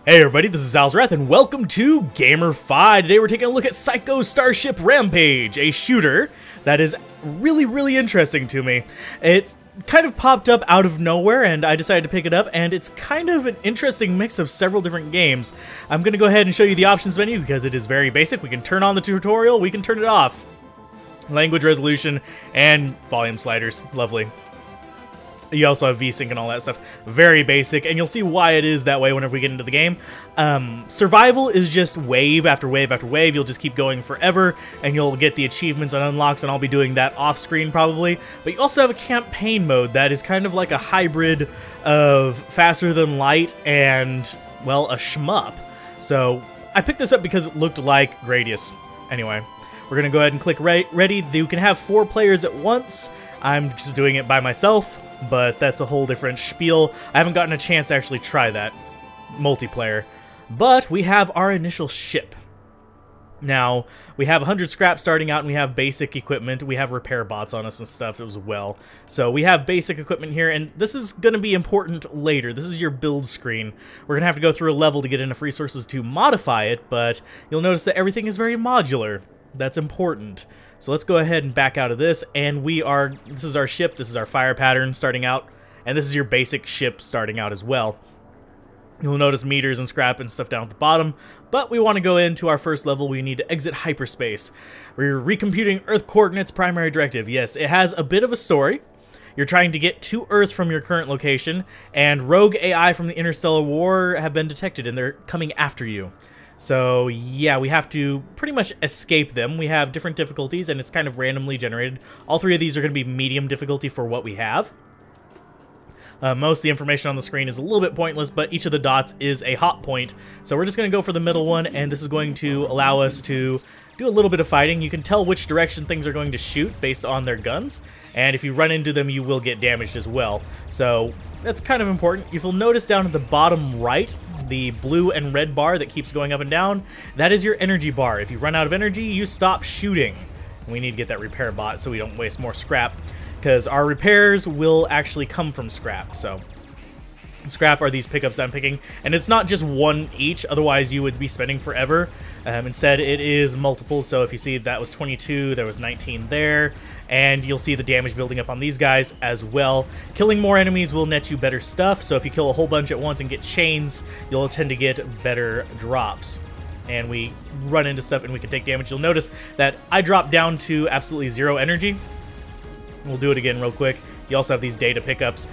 Hey everybody, this is Alzorath and welcome to GamerFi. Today we're taking a look at Psycho Starship Rampage, a shooter that is really interesting to me. It's kind of popped up out of nowhere and I decided to pick it up, and it's kind of an interesting mix of several different games. I'm going to go ahead and show you the options menu because it is very basic. We can turn on the tutorial, we can turn it off. Language resolution and volume sliders, lovely. You also have VSync and all that stuff. Very basic, and you'll see why it is that way whenever we get into the game. Survival is just wave after wave after wave. You'll just keep going forever, and you'll get the achievements and unlocks, and I'll be doing that off-screen probably. But you also have a campaign mode that is kind of like a hybrid of faster than light and, well, a shmup. So I picked this up because it looked like Gradius. Anyway, we're going to go ahead and click ready. You can have 4 players at once. I'm just doing it by myself, but that's a whole different spiel. I haven't gotten a chance to actually try that multiplayer. But we have our initial ship. Now, we have 100 scrap starting out, and we have basic equipment. We have repair bots on us and stuff as well. So we have basic equipment here, and this is going to be important later. This is your build screen. We're going to have to go through a level to get enough resources to modify it, but you'll notice that everything is very modular. That's important. So let's go ahead and back out of this, and this is our ship, this is our fire pattern starting out, and this is your basic ship starting out as well. You'll notice meters and scrap and stuff down at the bottom, but we want to go into our first level. We need to exit hyperspace. We're recomputing Earth coordinates, primary directive. Yes, it has a bit of a story. You're trying to get to Earth from your current location, and rogue AI from the Interstellar War have been detected, and they're coming after you. So yeah, we have to pretty much escape them. We have different difficulties, and it's kind of randomly generated. All 3 of these are going to be medium difficulty for what we have. Most of the information on the screen is a little bit pointless, but each of the dots is a hot point. So we're just going to go for the middle one, and this is going to allow us to do a little bit of fighting. You can tell which direction things are going to shoot based on their guns, and if you run into them, you will get damaged as well. So that's kind of important. If you'll notice down at the bottom right, the blue and red bar that keeps going up and down, that is your energy bar. If you run out of energy, you stop shooting. We need to get that repair bot so we don't waste more scrap, because our repairs will actually come from scrap. So scrap are these pickups I'm picking, and it's not just one each, otherwise you would be spending forever. Instead, it is multiple. So if you see that was 22, there was 19 there, and you'll see the damage building up on these guys as well. Killing more enemies will net you better stuff, so if you kill a whole bunch at once and get chains, you'll tend to get better drops. And we run into stuff and we can take damage. You'll notice that I dropped down to absolutely 0 energy. We'll do it again real quick. You also have these data pickups.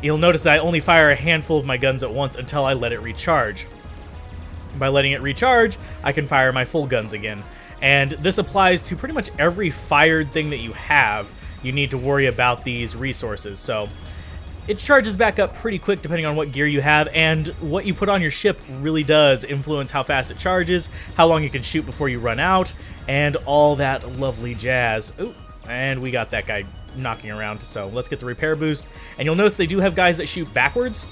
You'll notice that I only fire a handful of my guns at once until I let it recharge. By letting it recharge, I can fire my full guns again. And this applies to pretty much every fired thing that you have. You need to worry about these resources. So it charges back up pretty quick depending on what gear you have, and what you put on your ship really does influence how fast it charges, how long you can shoot before you run out, and all that lovely jazz. Ooh, and we got that guy knocking around, so let's get the repair boost. And you'll notice they do have guys that shoot backwards.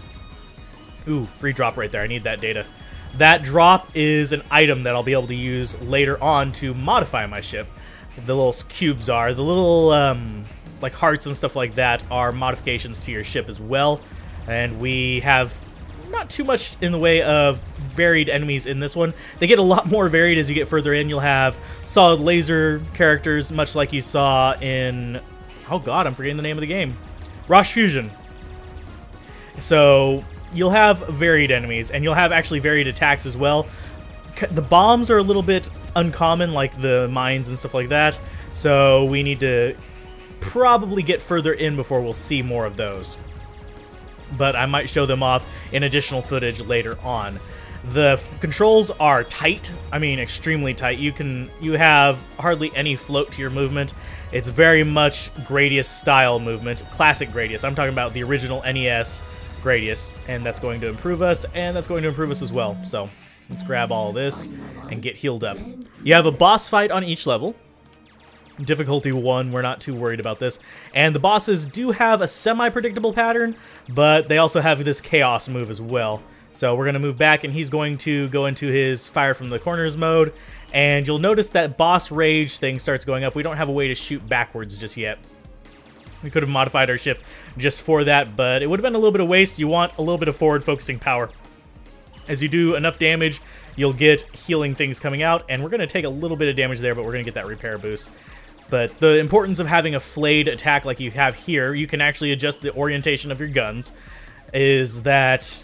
Ooh, free drop right there. I need that data. That drop is an item that I'll be able to use later on to modify my ship. The little cubes are. The little, like hearts and stuff like that are modifications to your ship as well. And we have not too much in the way of varied enemies in this one. They get a lot more varied as you get further in. You'll have solid laser characters, much like you saw in... oh god, I'm forgetting the name of the game. Rosh Fusion. So you'll have varied enemies, and you'll have actually varied attacks as well. The bombs are a little bit uncommon, like the mines and stuff like that, so we need to probably get further in before we'll see more of those. But I might show them off in additional footage later on. The controls are tight. I mean, extremely tight. You have hardly any float to your movement. It's very much Gradius style movement, classic Gradius. I'm talking about the original NES Gradius, and that's going to improve us, and that's going to improve us as well. So let's grab all of this and get healed up. You have a boss fight on each level. Difficulty 1, we're not too worried about this. And the bosses do have a semi-predictable pattern, but they also have this chaos move as well. So we're going to move back, and he's going to go into his fire from the corners mode, and you'll notice that boss rage thing starts going up. We don't have a way to shoot backwards just yet. We could have modified our ship just for that, but it would have been a little bit of waste. You want a little bit of forward-focusing power. As you do enough damage, you'll get healing things coming out, and we're going to take a little bit of damage there, but we're going to get that repair boost. But the importance of having a flayed attack like you have here, you can actually adjust the orientation of your guns, is that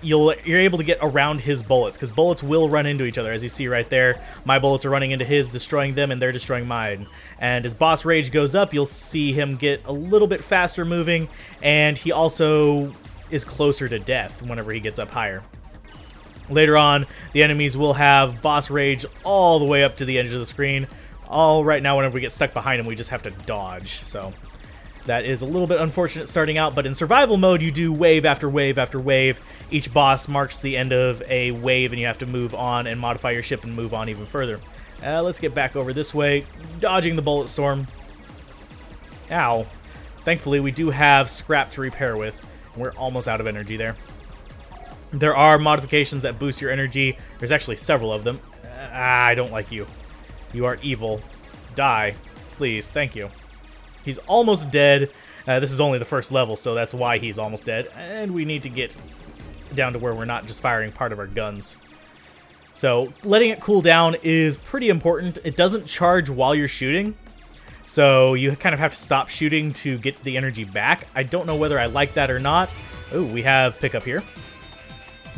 you're able to get around his bullets, because bullets will run into each other. As you see right there, my bullets are running into his, destroying them, and they're destroying mine. And as boss rage goes up, you'll see him get a little bit faster moving, and he also is closer to death whenever he gets up higher. Later on, the enemies will have boss rage all the way up to the edge of the screen. All right now, whenever we get stuck behind him, we just have to dodge. So that is a little bit unfortunate starting out, but in survival mode, you do wave after wave after wave. Each boss marks the end of a wave, and you have to move on and modify your ship and move on even further. Let's get back over this way, dodging the bullet storm. Ow. Thankfully, we do have scrap to repair with. We're almost out of energy there. There are modifications that boost your energy. There's actually several of them. I don't like you. You are evil. Die. Please. Thank you. He's almost dead. This is only the first level, so that's why he's almost dead. And we need to get down to where we're not just firing part of our guns. So letting it cool down is pretty important. It doesn't charge while you're shooting, so you kind of have to stop shooting to get the energy back. I don't know whether I like that or not. Oh, we have pickup here.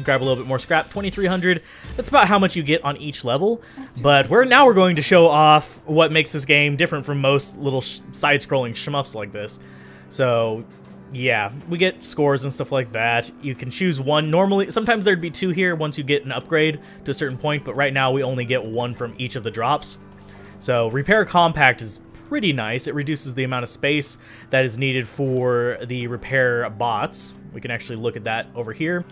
Grab a little bit more scrap, 2,300. That's about how much you get on each level. But now we're going to show off what makes this game different from most little side-scrolling shmups like this. So, yeah, we get scores and stuff like that. You can choose one. Normally, sometimes there'd be two here once you get an upgrade to a certain point, but right now we only get one from each of the drops. So, Repair Compact is pretty nice. It reduces the amount of space that is needed for the repair bots. We can actually look at that over here.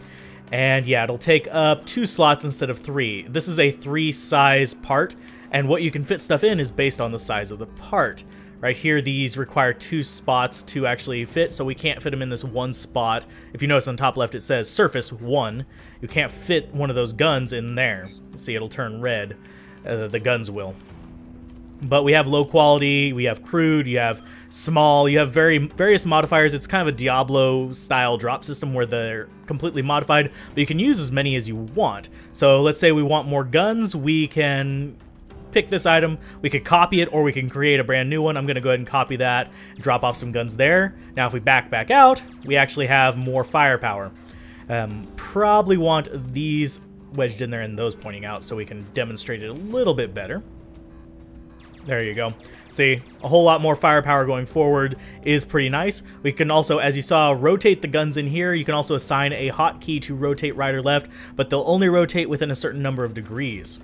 And yeah, it'll take up 2 slots instead of 3. This is a 3-size part, and what you can fit stuff in is based on the size of the part. Right here, these require 2 spots to actually fit, so we can't fit them in this one spot. If you notice on top left, it says surface 1. You can't fit one of those guns in there. See, it'll turn red. The guns will. But we have low quality, we have crude, you have small, you have various modifiers. It's kind of a Diablo-style drop system where they're completely modified, but you can use as many as you want. So let's say we want more guns, we can pick this item, we could copy it, or we can create a brand new one. I'm going to go ahead and copy that, drop off some guns there. Now if we back out, we actually have more firepower. Probably want these wedged in there and those pointing out so we can demonstrate it a little bit better. There you go. See, a whole lot more firepower going forward is pretty nice. We can also, as you saw, rotate the guns in here. You can also assign a hotkey to rotate right or left, but they'll only rotate within a certain number of degrees.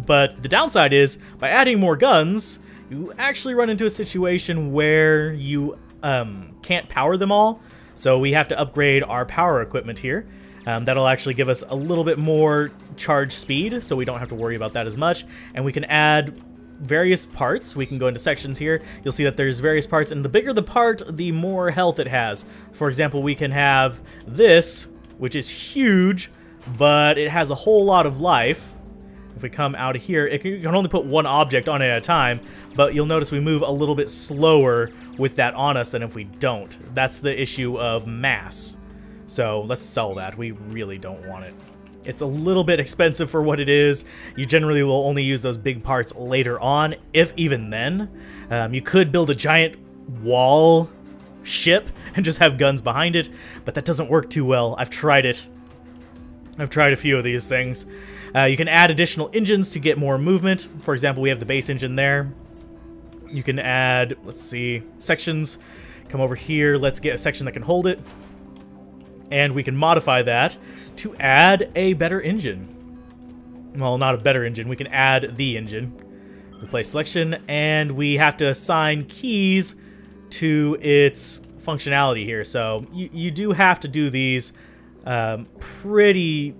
But the downside is, by adding more guns, you actually run into a situation where you can't power them all. So we have to upgrade our power equipment here. That'll actually give us a little bit more charge speed, so we don't have to worry about that as much. And we can add various parts. We can go into sections here. You'll see that there's various parts, and the bigger the part, the more health it has. For example, we can have this, which is huge, but it has a whole lot of life. If we come out of here, you can only put one object on it at a time, but you'll notice we move a little bit slower with that on us than if we don't. That's the issue of mass. So let's sell that. We really don't want it. It's a little bit expensive for what it is. You generally will only use those big parts later on, if even then. You could build a giant wall ship and just have guns behind it, but that doesn't work too well. I've tried it. I've tried a few of these things. You can add additional engines to get more movement. For example, we have the base engine there. You can add, let's see, sections. Come over here. Let's get a section that can hold it. And we can modify that to add a better engine. Well, not a better engine. We can add the engine. Replace selection, and we have to assign keys to its functionality here. So you do have to do these pretty...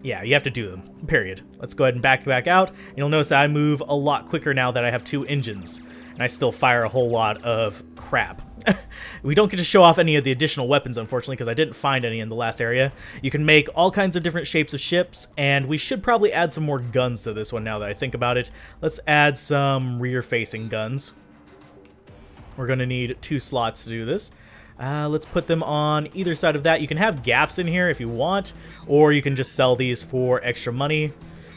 Yeah, you have to do them, period. Let's go ahead and back out. And you'll notice that I move a lot quicker now that I have 2 engines. And I still fire a whole lot of crap. We don't get to show off any of the additional weapons, unfortunately, because I didn't find any in the last area. You can make all kinds of different shapes of ships, and we should probably add some more guns to this one now that I think about it. Let's add some rear-facing guns. We're going to need 2 slots to do this. Let's put them on either side of that. You can have gaps in here if you want, or you can just sell these for extra money.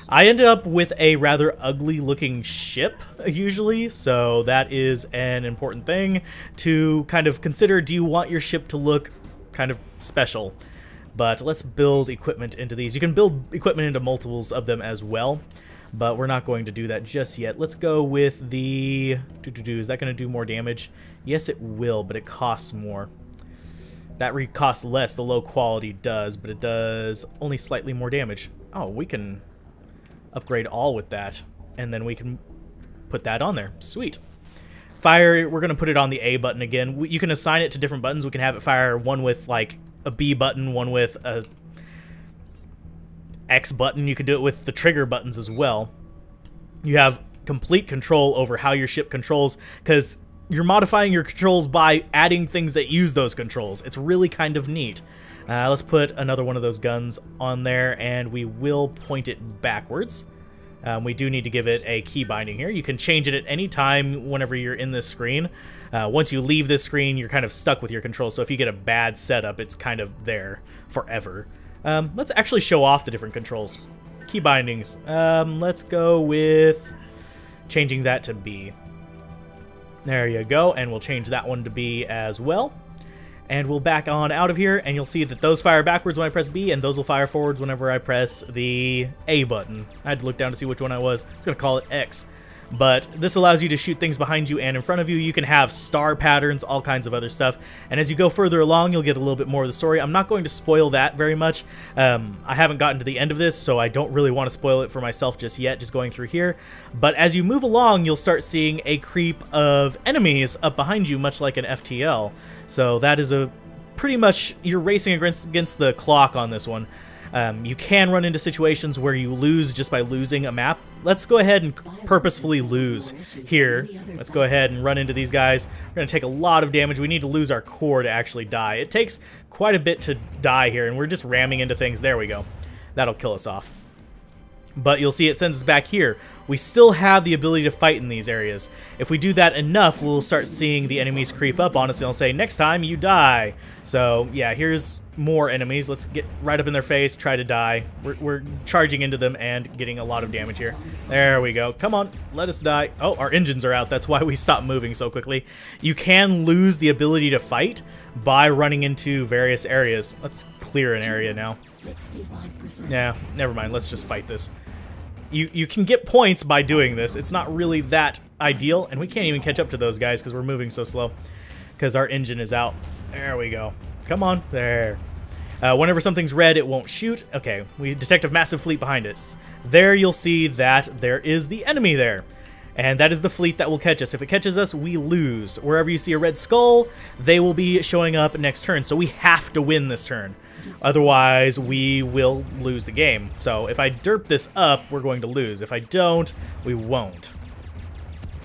I ended up with a rather ugly looking ship usually, so that is an important thing to kind of consider. Do you want your ship to look kind of special? But let's build equipment into these. You can build equipment into multiples of them as well, but we're not going to do that just yet. Let's go with the... Is that going to do more damage? Yes, it will, but it costs more. That costs less, the low quality does, but it does only slightly more damage. Oh, we can upgrade all with that, and then we can put that on there. Sweet. Fire, we're going to put it on the A button again. You can assign it to different buttons. We can have it fire one with, like, a B button, one with a X button. You could do it with the trigger buttons as well. You have complete control over how your ship controls, because you're modifying your controls by adding things that use those controls. It's really kind of neat. Let's put another one of those guns on there, and we will point it backwards. We do need to give it a key binding here. You can change it at any time whenever you're in this screen. Once you leave this screen, you're kind of stuck with your controls, so if you get a bad setup, it's kind of there forever. Let's actually show off the different controls. Key bindings. Let's go with changing that to B. There you go, and we'll change that one to B as well. And we'll back on out of here, and you'll see that those fire backwards when I press B, and those will fire forwards whenever I press the A button. I had to look down to see which one I was. I was going to call it X. But this allows you to shoot things behind you and in front of you. You can have star patterns, all kinds of other stuff. And as you go further along, you'll get a little bit more of the story. I'm not going to spoil that very much. I haven't gotten to the end of this, so I don't really want to spoil it for myself just yet, just going through here. But as you move along, you'll start seeing a creep of enemies up behind you, much like an FTL. So that is a pretty much, you're racing against the clock on this one. You can run into situations where you lose just by losing a map. Let's go ahead and purposefully lose here. Let's go ahead and run into these guys. We're going to take a lot of damage. We need to lose our core to actually die. It takes quite a bit to die here, and we're just ramming into things. There we go. That'll kill us off. But you'll see it sends us back here. We still have the ability to fight in these areas. If we do that enough, we'll start seeing the enemies creep up on us, and they'll say, next time you die. So, yeah, here's more enemies. Let's get right up in their face, try to die. We're charging into them and getting a lot of damage here. There we go. Come on, let us die. Oh, our engines are out. That's why we stopped moving so quickly. You can lose the ability to fight by running into various areas. Let's clear an area now. Yeah, never mind. Let's just fight this. You can get points by doing this. It's not really that ideal, and we can't even catch up to those guys because we're moving so slow because our engine is out. There we go. Come on. There. Whenever something's red, it won't shoot. Okay, we detect a massive fleet behind us. There you'll see that there is the enemy there. And that is the fleet that will catch us. If it catches us, we lose. Wherever you see a red skull, they will be showing up next turn. So we have to win this turn. Otherwise, we will lose the game. So if I derp this up, we're going to lose. If I don't, we won't.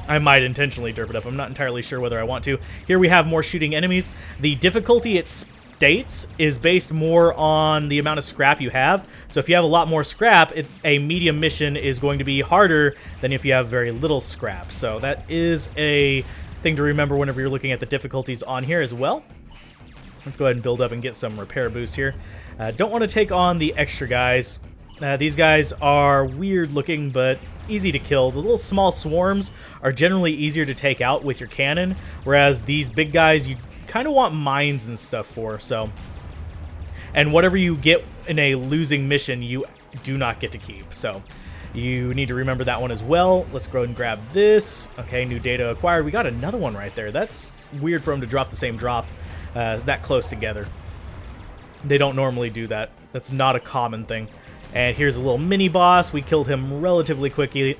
I might intentionally derp it up. I'm not entirely sure whether I want to. Here we have more shooting enemies. The difficulty it states is based more on the amount of scrap you have. So if you have a lot more scrap, a medium mission is going to be harder than if you have very little scrap. So that is a thing to remember whenever you're looking at the difficulties on here as well. Let's go ahead and build up and get some repair boosts here. Don't want to take on the extra guys. These guys are weird looking, but easy to kill. The little small swarms are generally easier to take out with your cannon, whereas these big guys you kind of want mines and stuff for. So, and whatever you get in a losing mission, you do not get to keep. So you need to remember that one as well. Let's go ahead and grab this. Okay, new data acquired. We got another one right there. That's weird for them to drop the same drop that close together. They don't normally do that. That's not a common thing. And here's a little mini boss. We killed him relatively quickly,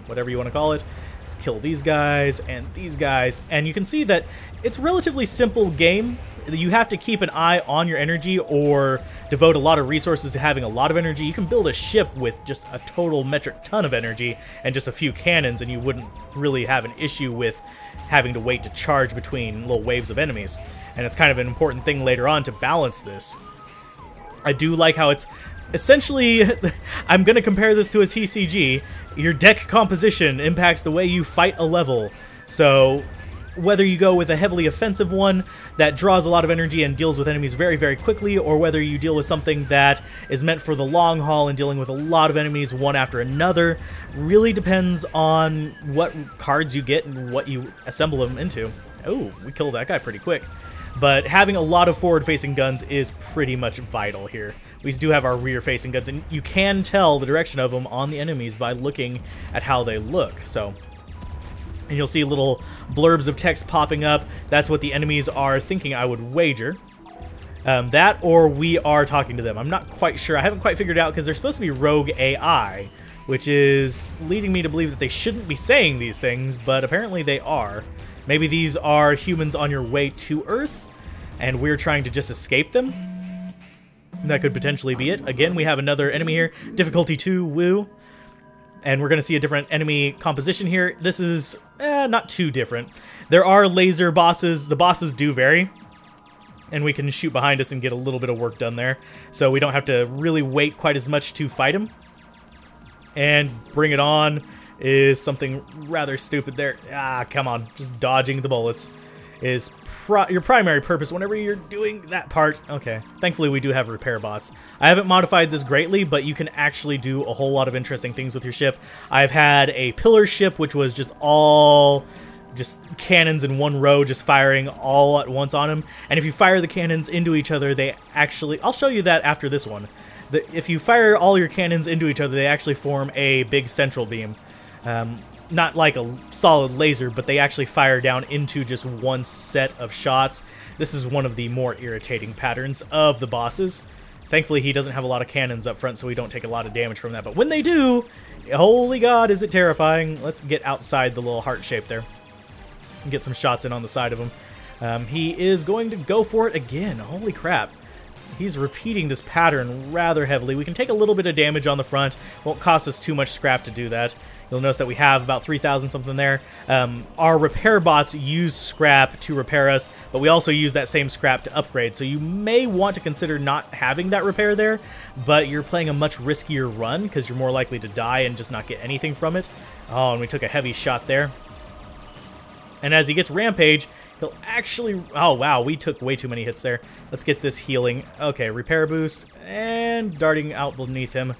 whatever you want to call it. Let's kill these guys and these guys. And you can see that it's a relatively simple game. You have to keep an eye on your energy or devote a lot of resources to having a lot of energy. You can build a ship with just a total metric ton of energy and just a few cannons, and you wouldn't really have an issue with having to wait to charge between little waves of enemies. And it's kind of an important thing later on to balance this. I do like how it's essentially, I'm going to compare this to a TCG. Your deck composition impacts the way you fight a level. So whether you go with a heavily offensive one that draws a lot of energy and deals with enemies very, very quickly, or whether you deal with something that is meant for the long haul and dealing with a lot of enemies one after another, really depends on what cards you get and what you assemble them into. Oh, we killed that guy pretty quick. But having a lot of forward-facing guns is pretty much vital here. We do have our rear-facing guns, and you can tell the direction of them on the enemies by looking at how they look. So, and you'll see little blurbs of text popping up. That's what the enemies are thinking, I would wager. That, or we are talking to them. I'm not quite sure. I haven't quite figured it out because they're supposed to be rogue AI, which is leading me to believe that they shouldn't be saying these things, but apparently they are. Maybe these are humans on your way to Earth, and we're trying to just escape them. That could potentially be it. Again, we have another enemy here. Difficulty 2, woo. And we're going to see a different enemy composition here. This is not too different. There are laser bosses. The bosses do vary. And we can shoot behind us and get a little bit of work done there. So we don't have to really wait quite as much to fight him. And bring it on is something rather stupid there. Ah, come on. Just dodging the bullets is your primary purpose whenever you're doing that part. Okay, thankfully we do have repair bots. I haven't modified this greatly, but you can actually do a whole lot of interesting things with your ship. I've had a pillar ship, which was just cannons in one row, just firing all at once on them. And if you fire the cannons into each other, they actually... I'll show you that after this one. If you fire all your cannons into each other, they actually form a big central beam. Not like a solid laser, but they actually fire down into just one set of shots. This is one of the more irritating patterns of the bosses. Thankfully, he doesn't have a lot of cannons up front, so we don't take a lot of damage from that. But when they do, holy god, is it terrifying. Let's get outside the little heart shape there and get some shots in on the side of him. He is going to go for it again. Holy crap. He's repeating this pattern rather heavily. We can take a little bit of damage on the front. Won't cost us too much scrap to do that. You'll notice that we have about 3,000 something there. Our repair bots use scrap to repair us, but we also use that same scrap to upgrade. So you may want to consider not having that repair there, but you're playing a much riskier run because you're more likely to die and just not get anything from it. Oh, and we took a heavy shot there. And as he gets Rampage, he'll actually... Oh, wow, we took way too many hits there. Let's get this healing. Okay, repair boost, and darting out beneath him.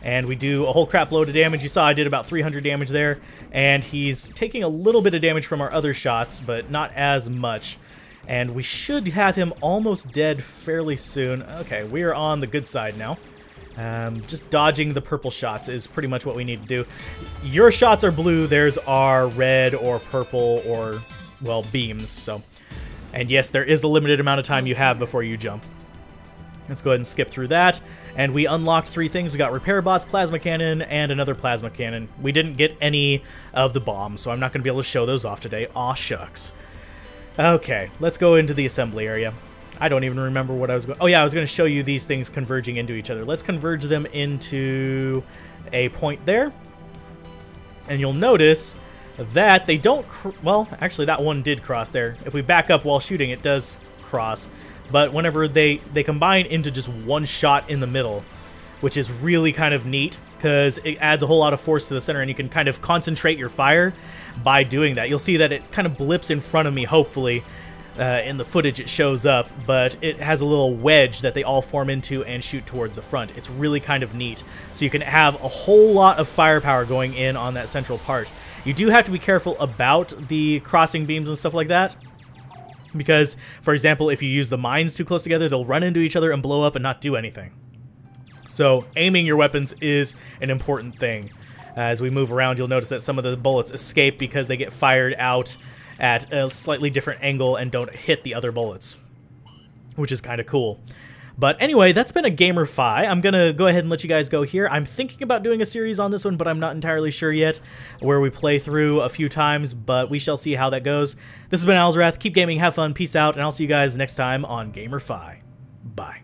And we do a whole crap load of damage. You saw I did about 300 damage there. And he's taking a little bit of damage from our other shots, but not as much. And we should have him almost dead fairly soon. Okay, we are on the good side now. Just dodging the purple shots is pretty much what we need to do. Your shots are blue. Theirs are red or purple or, well, beams. So, and yes, there is a limited amount of time you have before you jump. Let's go ahead and skip through that. And we unlocked 3 things. We got repair bots, plasma cannon, and another plasma cannon. We didn't get any of the bombs, so I'm not going to be able to show those off today. Aw, shucks. Okay, let's go into the assembly area. I don't even remember what I was going... Oh, yeah, I was going to show you these things converging into each other. Let's converge them into a point there. And you'll notice that they don't... Well, actually, that one did cross there. If we back up while shooting, it does cross. But whenever they combine into just one shot in the middle, which is really kind of neat because it adds a whole lot of force to the center and you can kind of concentrate your fire by doing that. You'll see that it kind of blips in front of me, hopefully. In the footage it shows up, but it has a little wedge that they all form into and shoot towards the front. It's really kind of neat. So you can have a whole lot of firepower going in on that central part. You do have to be careful about the crossing beams and stuff like that. Because, for example, if you use the mines too close together, they'll run into each other and blow up and not do anything. So aiming your weapons is an important thing. As we move around, you'll notice that some of the bullets escape because they get fired out at a slightly different angle and don't hit the other bullets, which is kind of cool. But anyway, that's been a GamerFi. I'm going to go ahead and let you guys go here. I'm thinking about doing a series on this one, but I'm not entirely sure yet, where we play through a few times, but we shall see how that goes. This has been Alzorath. Keep gaming, have fun, peace out, and I'll see you guys next time on GamerFi. Bye.